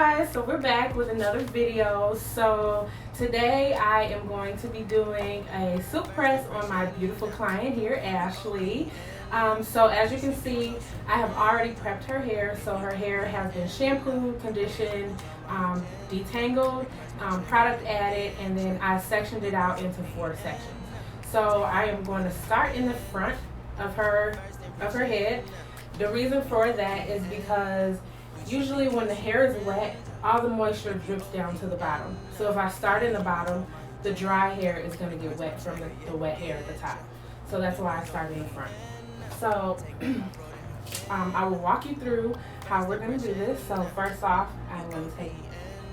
guys, so we're back with another video. So today I am going to be doing a silk press on my beautiful client here, Ashley. So as you can see, I have already prepped her hair. So her hair has been shampooed, conditioned, detangled, product added, and then I sectioned it out into 4 sections. So I am going to start in the front of her head. The reason for that is because usually when the hair is wet, all the moisture drips down to the bottom. So if I start in the bottom, the dry hair is going to get wet from the wet hair at the top. So that's why I start in the front. So I will walk you through how we're going to do this. So first off, I'm going to take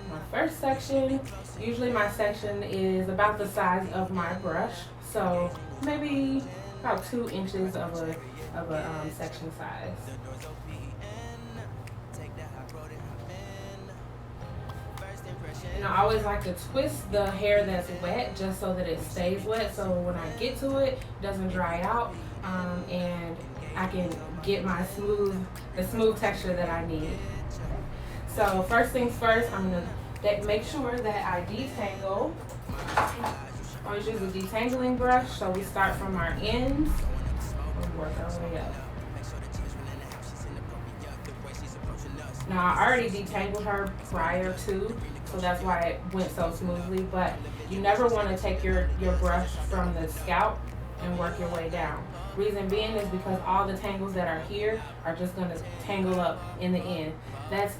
my first section. Usually my section is about the size of my brush. So maybe about 2 inches of a section size. And I always like to twist the hair that's wet just so that it stays wet, so when I get to it, it doesn't dry out, and I can get the smooth texture that I need. So first things first, I'm going to make sure that I detangle. I always use a detangling brush, so we start from our ends and work our way up. Now I already detangled her prior to, so that's why it went so smoothly, but you never want to take your brush from the scalp and work your way down. Reason being is because all the tangles that are here are just going to tangle up in the end. That's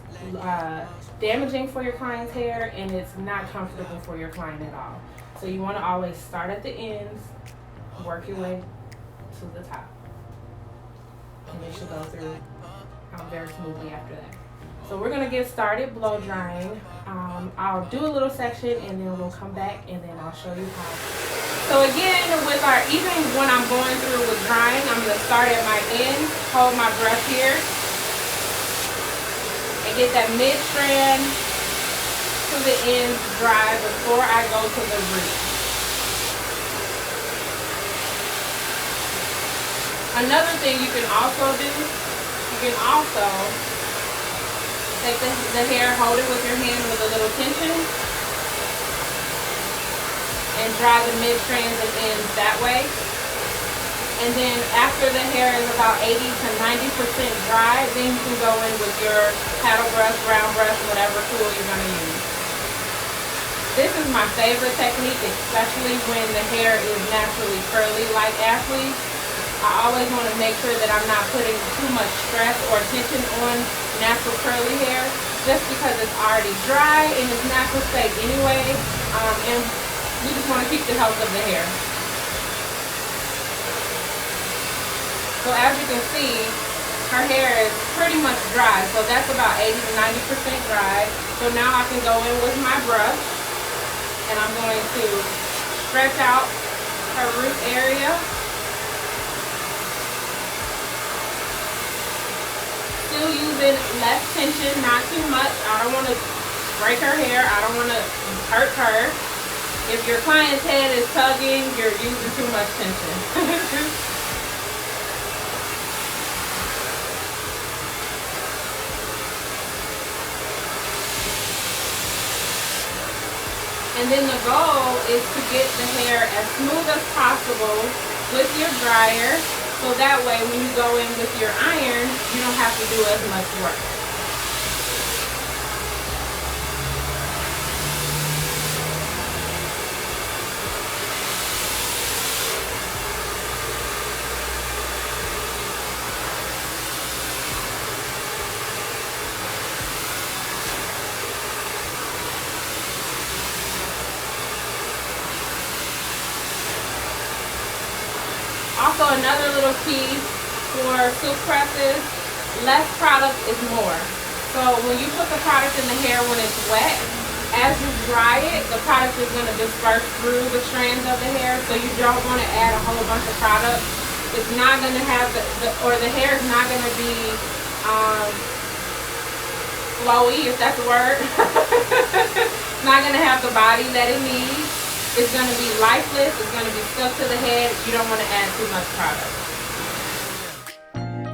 damaging for your client's hair, and it's not comfortable for your client at all. So you want to always start at the ends, work your way to the top, and it should go through very smoothly after that. So we're going to get started blow drying. I'll do a little section and then we'll come back and then I'll show you how. So again, even when I'm going through with drying, I'm going to start at my end, hold my brush here, and get that mid strand to the ends dry before I go to the root. Another thing you can also do, take the hair, hold it with your hand with a little tension, and dry the mid strands and ends that way. And then after the hair is about 80 to 90% dry, then you can go in with your paddle brush, round brush, whatever tool you're going to use. This is my favorite technique, especially when the hair is naturally curly like Ashley's. I always want to make sure that I'm not putting too much stress or tension on natural curly hair, just because it's already dry in its natural state anyway, and we just want to keep the health of the hair. So as you can see, her hair is pretty much dry, so that's about 80 to 90% dry. So now I can go in with my brush, and I'm going to stretch out her root area. Still using less tension, not too much. I don't want to break her hair. I don't want to hurt her. If your client's head is tugging, you're using too much tension. And then the goal is to get the hair as smooth as possible with your dryer, so that way when you go in with your iron, you don't have to do as much work. Also, another little key for silk presses, less product is more. So when you put the product in the hair when it's wet, as you dry it, the product is going to disperse through the strands of the hair, so you don't want to add a whole bunch of product. It's not going to have the hair is not going to be flowy, if that's a word. It's not going to have the body that it needs. It's going to be lifeless. It's going to be stuck to the head. You don't want to add too much product.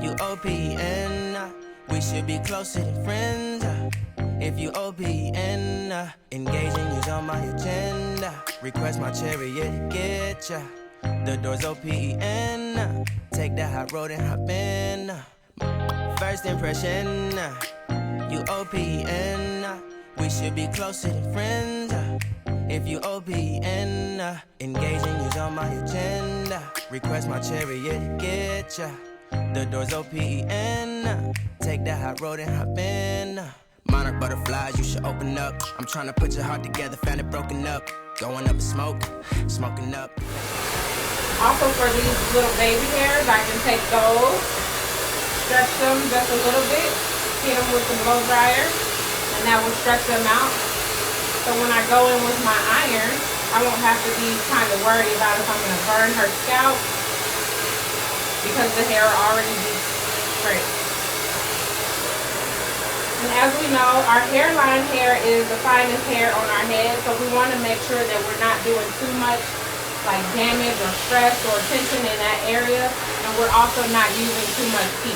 You OPN, we should be closer than friends. If you OPN, engaging you's on my agenda. Request my chariot to get ya. The door's OPN. Take the hot road and hop in. First impression, you OPN. We should be closer than friends. If you OPN, engaging you's on my agenda. Request my chariot to get ya. The door's OPN. Take the hot road and hop in. Monarch butterflies, you should open up. I'm trying to put your heart together, found it broken up. Going up in smoke, smoking up. Also for these little baby hairs, I can take those, stretch them just a little bit, hit them with the blow dryer, and that will stretch them out. So when I go in with my iron, I won't have to be kind of worried about if I'm going to burn her scalp because the hair will already be straight. And as we know, our hairline hair is the finest hair on our head, so we want to make sure that we're not doing too much like damage or stress or tension in that area, and we're also not using too much heat.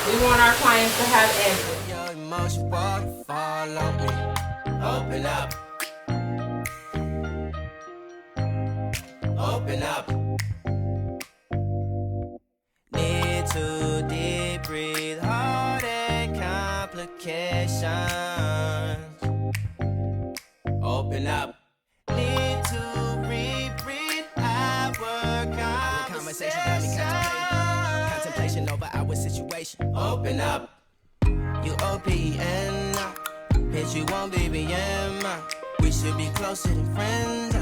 We want our clients to have edges. Your emotion waterfall on me. Open up. Open up. Need to deep breathe, heartache complications. Open up. Need to reread our conversation. Got me contemplation over our situation. Open up. You OPN. Bitch, you won't BBM. We should be closer than friends.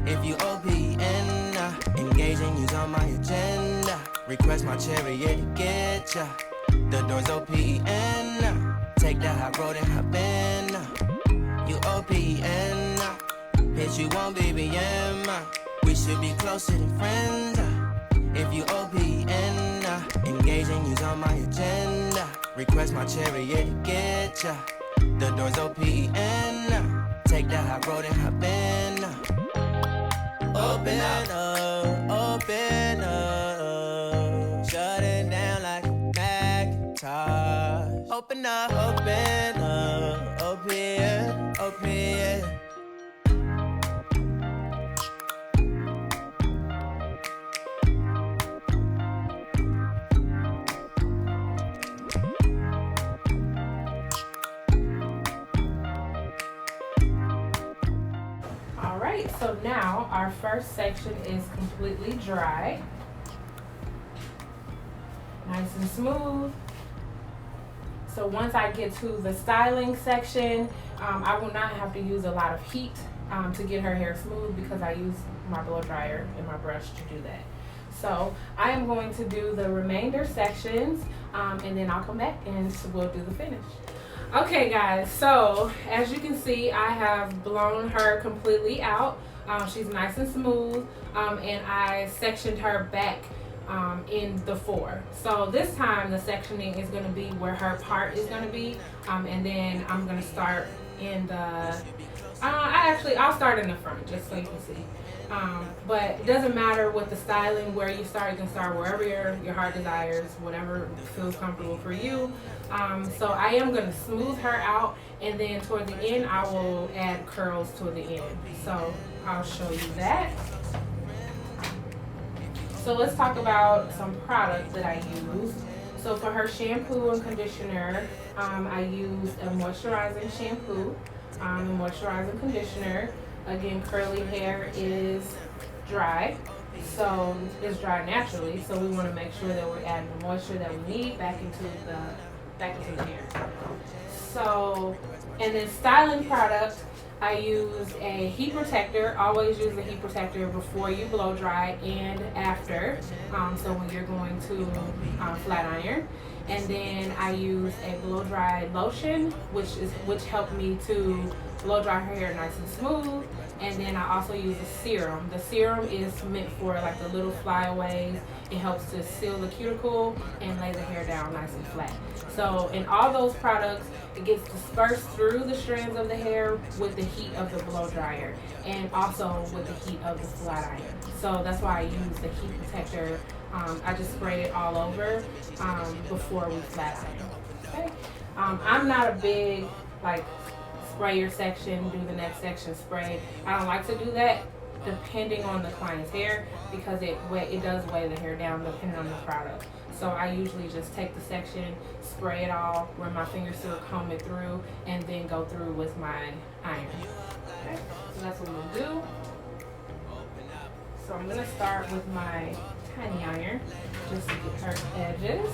If you OPN, engaging you's on my agenda. Request my chariot to get ya. The door's OPN. Take the hot road and hop in. You OPN. Bitch, you won't BBM. We should be closer than friends. If you OPN, engaging you's on my agenda. Request my chariot to get ya. The door's OPN. Take the hot road and hop in. Open up, open up. Shut it down like a Macintosh. Open up, open, open. Alright, so now our first section is completely dry. Nice and smooth. So once I get to the styling section, I will not have to use a lot of heat to get her hair smooth because I use my blow dryer and my brush to do that. So I am going to do the remainder sections and then I'll come back and we'll do the finish. Okay guys, so as you can see, I have blown her completely out. She's nice and smooth, and I sectioned her back in the 4. So this time the sectioning is going to be where her part is going to be, and then I'm going to start in the, I'll start in the front just so you can see. But it doesn't matter with the styling where you start. You can start wherever your heart desires, whatever feels comfortable for you. So I am going to smooth her out, and then toward the end I will add curls toward the end. So I'll show you that. So let's talk about some products that I used. So for her shampoo and conditioner, I used a moisturizing shampoo, and moisturizing conditioner. Again, curly hair is dry, so it's dry naturally. So we want to make sure that we're adding the moisture that we need back into the hair. So, and then styling product, I used a heat protector. Always use a heat protector before you blow dry and after. So when you're going to flat iron. And then I use a blow dry lotion, which helped me to blow dry her hair nice and smooth. And then I also use a serum. The serum is meant for like the little flyaways. It helps to seal the cuticle and lay the hair down nice and flat. So in all those products, it gets dispersed through the strands of the hair with the heat of the blow dryer and also with the heat of the flat iron. So that's why I use the heat protector. I just spray it all over before we flat iron. Okay. I'm not a big like spray your section, do the next section, spray. I don't like to do that depending on the client's hair because it does weigh the hair down depending on the product. So I usually just take the section, spray it all, run my fingers through it, comb it through, and then go through with my iron. Okay, so that's what we'll do. So I'm gonna start with my tiny iron just to get her edges.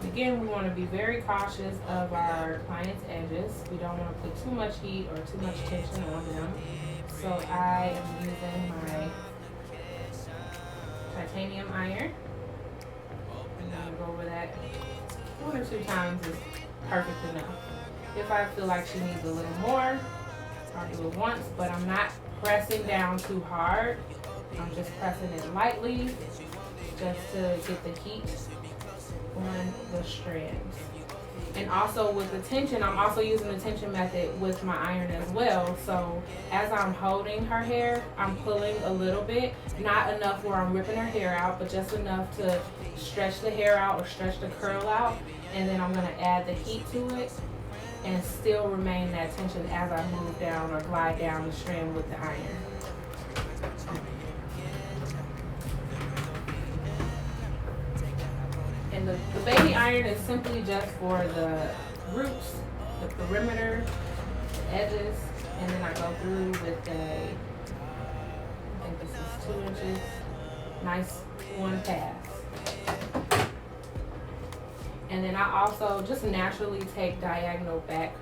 Again, we want to be very cautious of our client's edges. We don't want to put too much heat or too much tension on them. So I am using my titanium iron. I'm going to go over that 1 or 2 times is perfect enough. If I feel like she needs a little more, I'll do it once, but I'm not pressing down too hard. I'm just pressing it lightly just to get the heat on the strands. And also with the tension, I'm also using the tension method with my iron as well. So as I'm holding her hair, I'm pulling a little bit, not enough where I'm ripping her hair out, but just enough to stretch the hair out or stretch the curl out. And then I'm gonna add the heat to it and still remain that tension as I move down or glide down the strand with the iron. And the baby iron is simply just for the roots, the perimeter, the edges, and then I go through with I think this is 2 inches, nice one pass. And then I also just naturally take diagonal back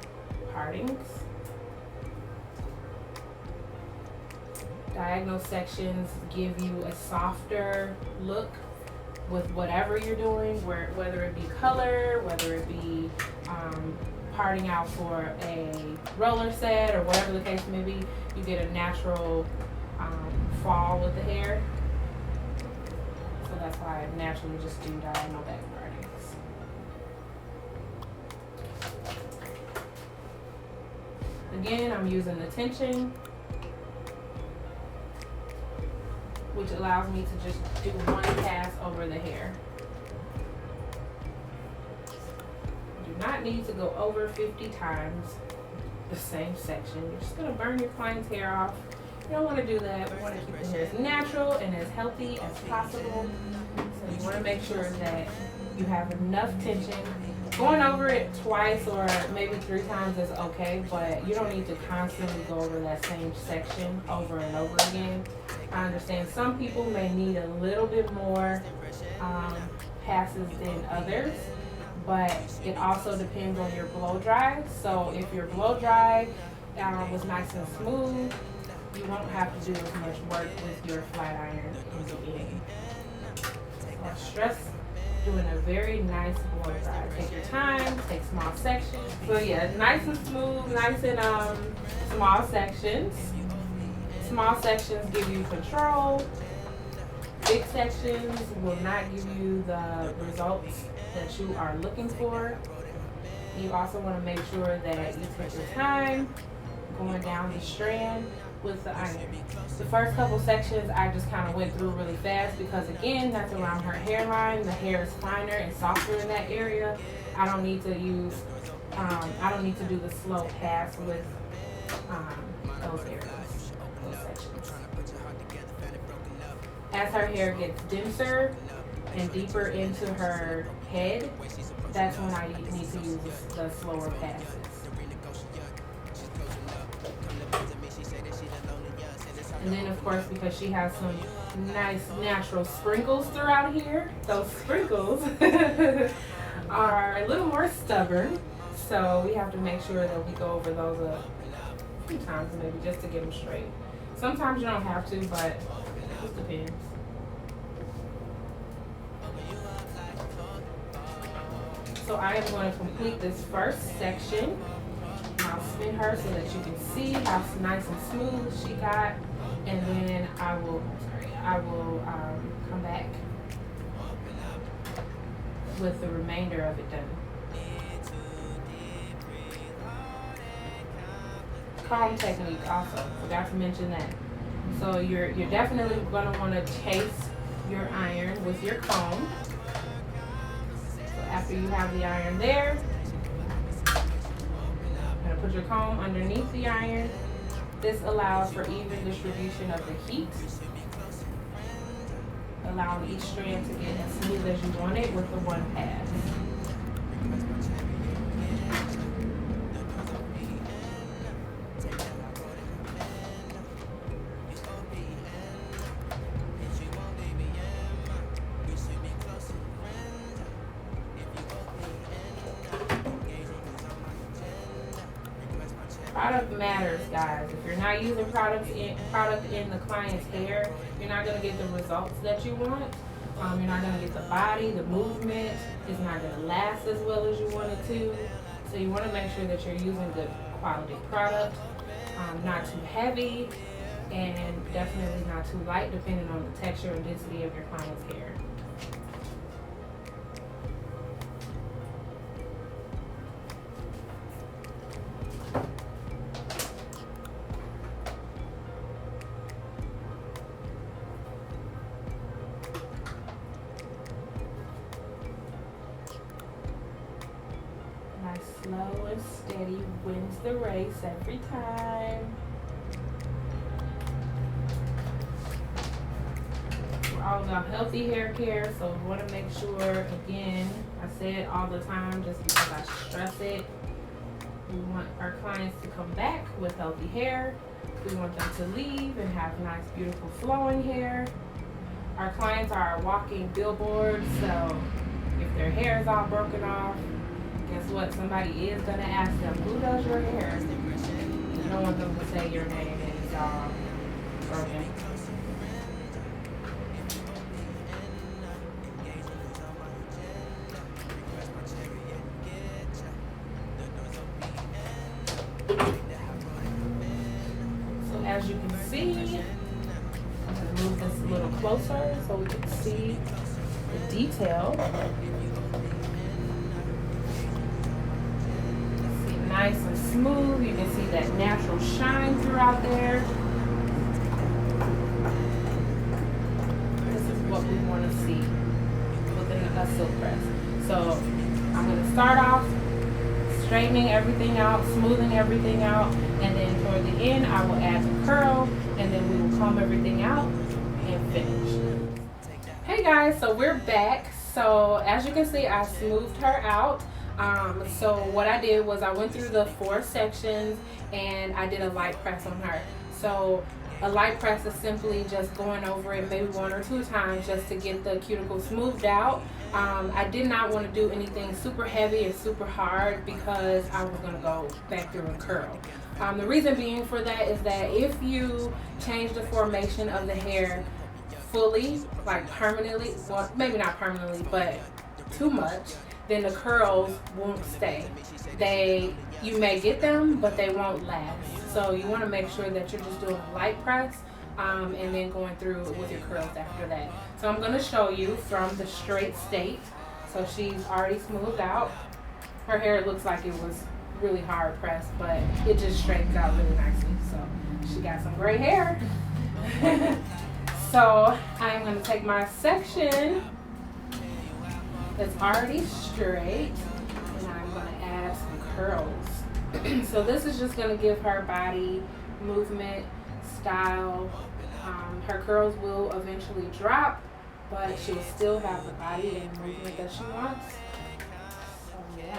partings. Diagonal sections give you a softer look with whatever you're doing, whether it be color, whether it be parting out for a roller set or whatever the case may be, you get a natural fall with the hair. So that's why I naturally just do diagonal back partings. Again, I'm using the tension, which allows me to just do one pass over the hair. You do not need to go over 50 times the same section. You're just gonna burn your client's hair off. You don't wanna do that. We wanna keep the hair as natural and as healthy as possible. So you wanna make sure that you have enough tension. Going over it twice or maybe 3 times is okay, but you don't need to constantly go over that same section over and over again. I understand some people may need a little bit more passes than others, but it also depends on your blow dry. So if your blow dry was nice and smooth, you won't have to do as much work with your flat iron in the beginning. So stress doing a very nice blow dry. Take your time, take small sections. So yeah, nice and smooth, nice and small sections. Small sections give you control. Big sections will not give you the results that you are looking for. You also want to make sure that you take your time going down the strand with the iron. The first couple sections I just kind of went through really fast because again, that's around her hairline. The hair is finer and softer in that area. I don't need to use, I don't need to do the slow pass with those areas. As her hair gets denser and deeper into her head, that's when I need to use the slower passes. And then of course, because she has some nice natural sprinkles throughout here, those sprinkles are a little more stubborn. So we have to make sure that we go over those a few times maybe just to get them straight. Sometimes you don't have to, but it just depends. So I am going to complete this first section. I'll spin her so that you can see how nice and smooth she got, and then I will come back with the remainder of it done. Comb technique also, forgot to mention that. So you're definitely going to want to chase your iron with your comb. So after So you have the iron there. You're gonna put your comb underneath the iron. This allows for even distribution of the heat, allowing each strand to get as smooth as you want it with the one pass. Product matters, guys. If you're not using product in the client's hair, you're not going to get the results that you want. You're not going to get the body, the movement. It's not going to last as well as you want it to. So you want to make sure that you're using good quality product, not too heavy, and definitely not too light, depending on the texture and density of your client's hair. Slow and steady wins the race every time. We're all about healthy hair care, so we want to make sure, again, I say it all the time just because I stress it, we want our clients to come back with healthy hair. We want them to leave and have nice, beautiful, flowing hair. Our clients are walking billboards, so if their hair is all broken off, guess what? Somebody is going to ask them, who does your hair? You don't want them to say your name and it's all broken. So as you can see, I'm going to move this a little closer so we can see the detail. Nice and smooth. You can see that natural shine throughout there. This is what we want to see within a silk press. So I'm going to start off straightening everything out, smoothing everything out, and then toward the end I will add the curl, and then we will comb everything out and finish. Hey guys, so we're back. So as you can see, I smoothed her out. So what I did was I went through the 4 sections and I did a light press on her. So a light press is simply just going over it maybe 1 or 2 times just to get the cuticle smoothed out. I did not want to do anything super heavy and super hard because I was going to go back through and curl. The reason being for that is that if you change the formation of the hair fully, like permanently, well maybe not permanently, but too much, then the curls won't stay. You may get them, but they won't last. So you want to make sure that you're just doing a light press and then going through with your curls after that. So I'm going to show you from the straight state. So she's already smoothed out. Her hair looks like it was really hard pressed, but it just straightens out really nicely. So she got some gray hair. So I'm going to take my section that's already straight and I'm going to add some curls. So this is just going to give her body movement, style. Her curls will eventually drop, but she'll still have the body and movement that she wants. So yeah.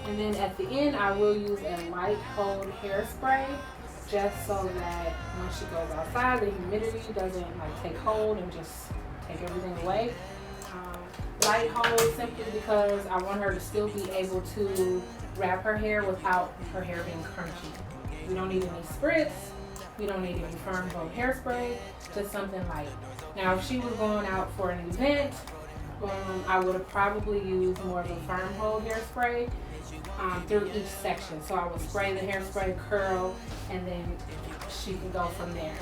And then at the end, I will use a light hold hairspray just so that when she goes outside, the humidity doesn't take hold and just take everything away. Light hold simply because I want her to still be able to wrap her hair without her hair being crunchy. We don't need any spritz. We don't need any firm hold hairspray. Just something light. Now, if she was going out for an event, I would have probably used more of a firm hold hairspray through each section. So I would spray the hairspray, curl, and then she can go from there.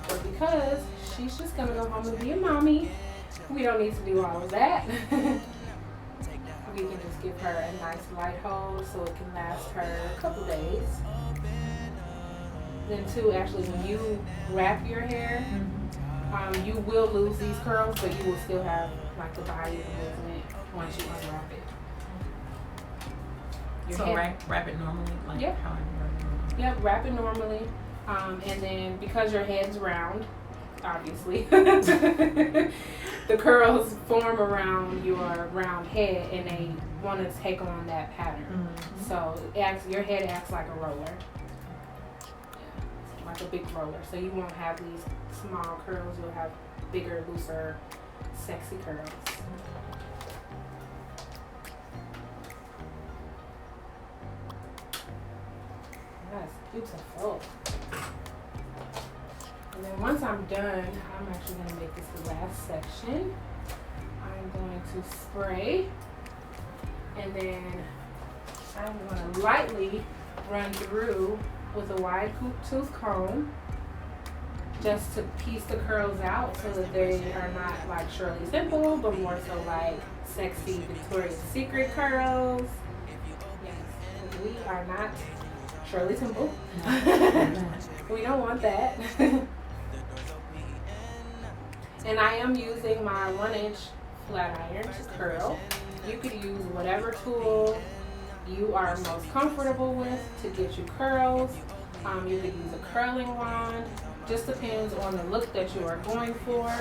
But because she's just gonna go home and be a mommy, we don't need to do all of that. We can just give her a nice light hold so it can last her a couple days. Then too, actually, when you wrap your hair, You will lose these curls, but you will still have like the body of the movement once you unwrap it. So wrap it normally? Like yep. How I wrap it normally? Yep, wrap it normally. And then because your head's round, obviously, the curls form around your round head and they want to take on that pattern. Mm-hmm. So your head acts like a roller. Yeah, like a big roller. So you won't have these small curls, you'll have bigger, looser, sexy curls. That's beautiful. And then once I'm done, I'm actually going to make this the last section. I'm going to spray, and then I'm going to lightly run through with a wide tooth comb just to piece the curls out so that they are not like Shirley Temple, but more so like sexy Victoria's Secret curls. Yes, we are not Shirley Temple. We don't want that. And I am using my 1-inch flat iron to curl. You could use whatever tool you are most comfortable with to get you curls. You could use a curling wand. Just depends on the look that you are going for.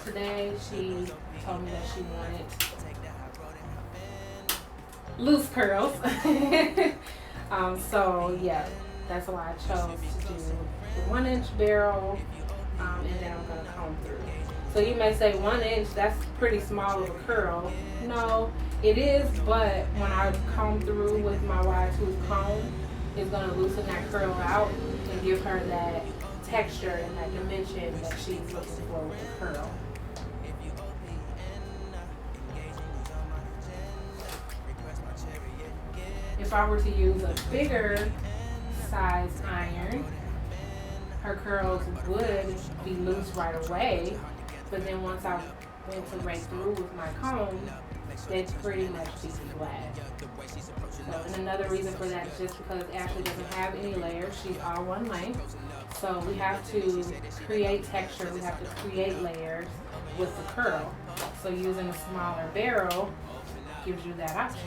Today she told me that she wanted loose curls. So yeah, that's why I chose to do the 1-inch barrel, and then I'm gonna comb through. So you may say 1 inch, that's pretty small of a curl. No, it is, but when I comb through with my wide tooth comb, it's gonna loosen that curl out and give her that texture and that dimension that she's looking for with the curl. If I were to use a bigger size iron, her curls would be loose right away, but then once I went to rake through with my comb, they'd pretty much be flat. So, and another reason for that is just because Ashley doesn't have any layers. She's all one length. So we have to create texture, we have to create layers with the curl. So using a smaller barrel gives you that option.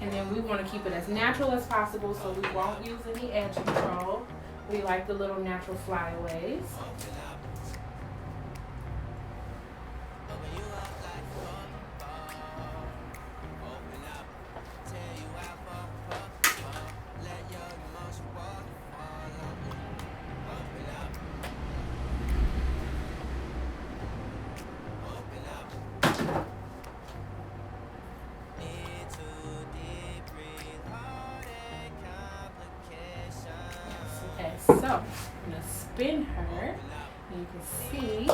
And then we want to keep it as natural as possible, so we won't use any edge control. We like the little natural flyaways. So, I'm going to spin her, and you can see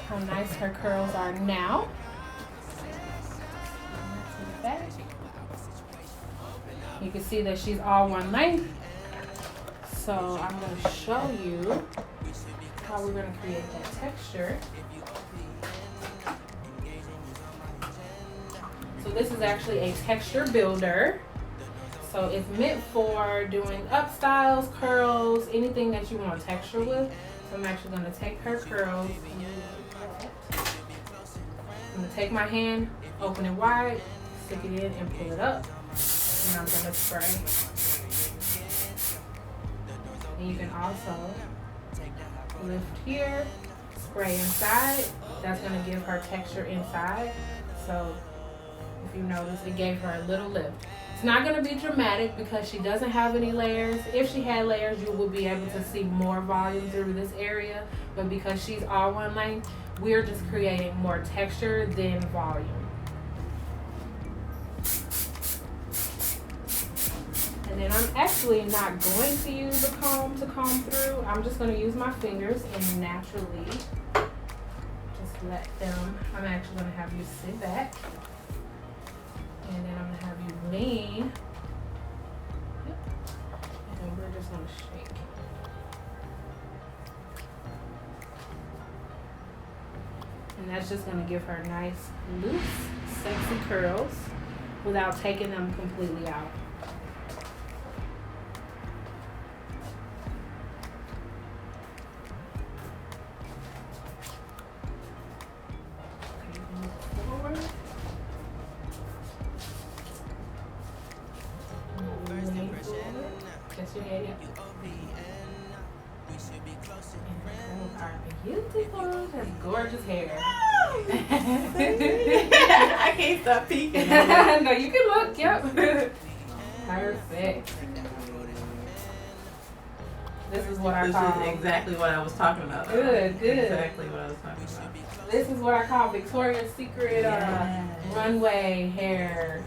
how nice her curls are now. You can see that she's all one length. So I'm going to show you how we're going to create that texture. So this is actually a texture builder. So it's meant for doing up styles, curls, anything that you want texture with. So I'm actually going to take her curls. I'm going to take my hand, open it wide, stick it in and pull it up. And I'm going to spray. And you can also lift here, spray inside. That's going to give her texture inside. So if you notice, it gave her a little lift. It's not going to be dramatic because she doesn't have any layers. If she had layers, you would be able to see more volume through this area. But because she's all one length, we're just creating more texture than volume. And then I'm actually not going to use a comb to comb through. I'm just going to use my fingers and naturally just let them. I'm actually going to have you sit back. And then I'm going to have you lean. Yep. And then we're just going to shake. And that's just going to give her nice, loose, sexy curls without taking them completely out. ahead, yeah. And the curls are beautiful. That's gorgeous hair. I can't stop peeking. No, you can look, yep. Perfect. This is what I call. This is exactly what I was talking about. Good, good. Exactly what I was talking about. This is what I call Victoria's Secret runway hair.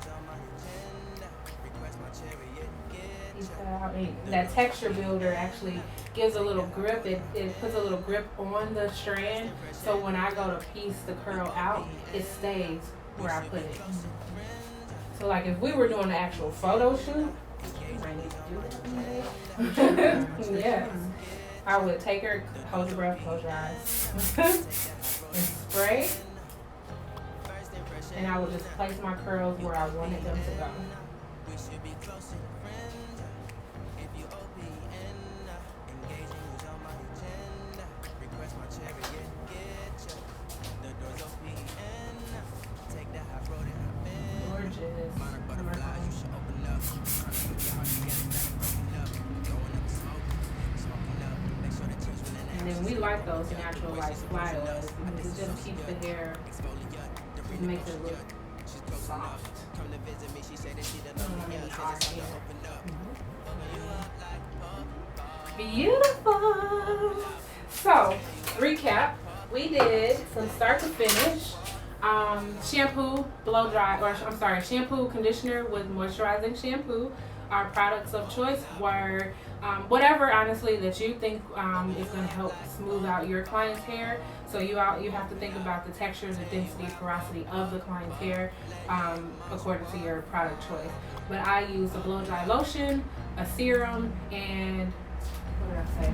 That texture builder actually gives a little grip. It puts a little grip on the strand, so when I go to piece the curl out, it stays where I put it. So like if we were doing an actual photo shoot, I need to do that. Yes. I would take her, hold your breath, close your eyes, and spray. And I would just place my curls where I wanted them to go. And then we like those natural like fly oils because it just keeps the hair, it makes it look soft. Beautiful. So, recap, we did from start to finish. Shampoo, blow dry, or I'm sorry, shampoo, conditioner with moisturizing shampoo. Our products of choice were whatever, honestly, that you think is going to help smooth out your client's hair. So you have to think about the texture, the density, porosity of the client's hair according to your product choice. But I used a blow dry lotion, a serum, and what did I say?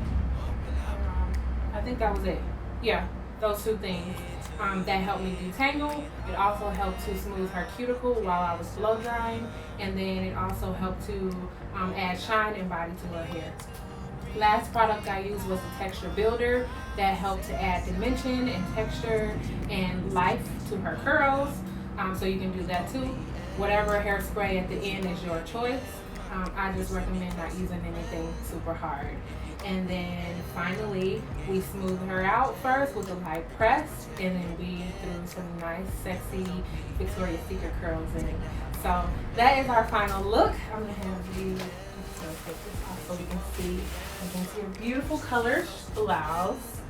I think that was it. Yeah, those two things. That helped me detangle. It also helped to smooth her cuticle while I was blow drying, and then it also helped to add shine and body to her hair. Last product I used was a texture builder that helped to add dimension and texture and life to her curls. So you can do that too. Whatever hairspray at the end is your choice. I just recommend not using anything super hard. And then finally, we smoothed her out first with a light press, and then we threw some nice, sexy Victoria's Secret curls in. So that is our final look. I'm gonna have you take this off so we can see. You can see her beautiful colors blouse.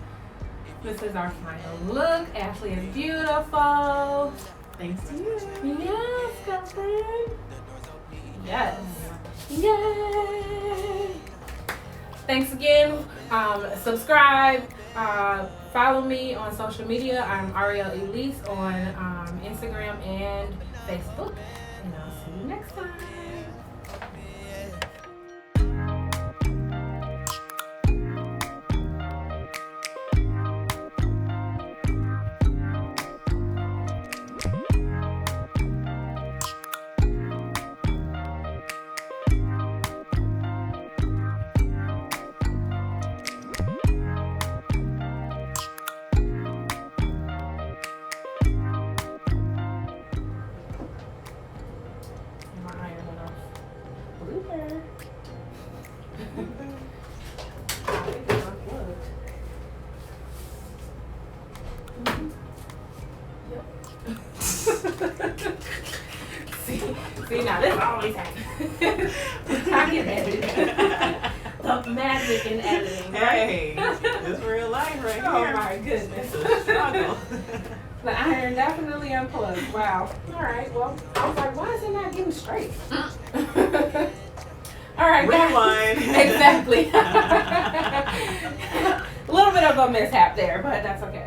This is our final look. Ashley is beautiful. Thanks to you. Yes, girlfriend. Yes. Yay! Thanks again. Subscribe. Follow me on social media. I'm Ariel Elise on Instagram and Facebook. And I'll see you next time. See, now this always happens. I can edit. The magic in editing, right? Hey, it's real life right here. Oh my goodness. It's a struggle. The iron definitely unplugged. Wow. All right. Well, I was like, why is it not getting straight? All right, rewind. Exactly. A little bit of a mishap there, but that's okay.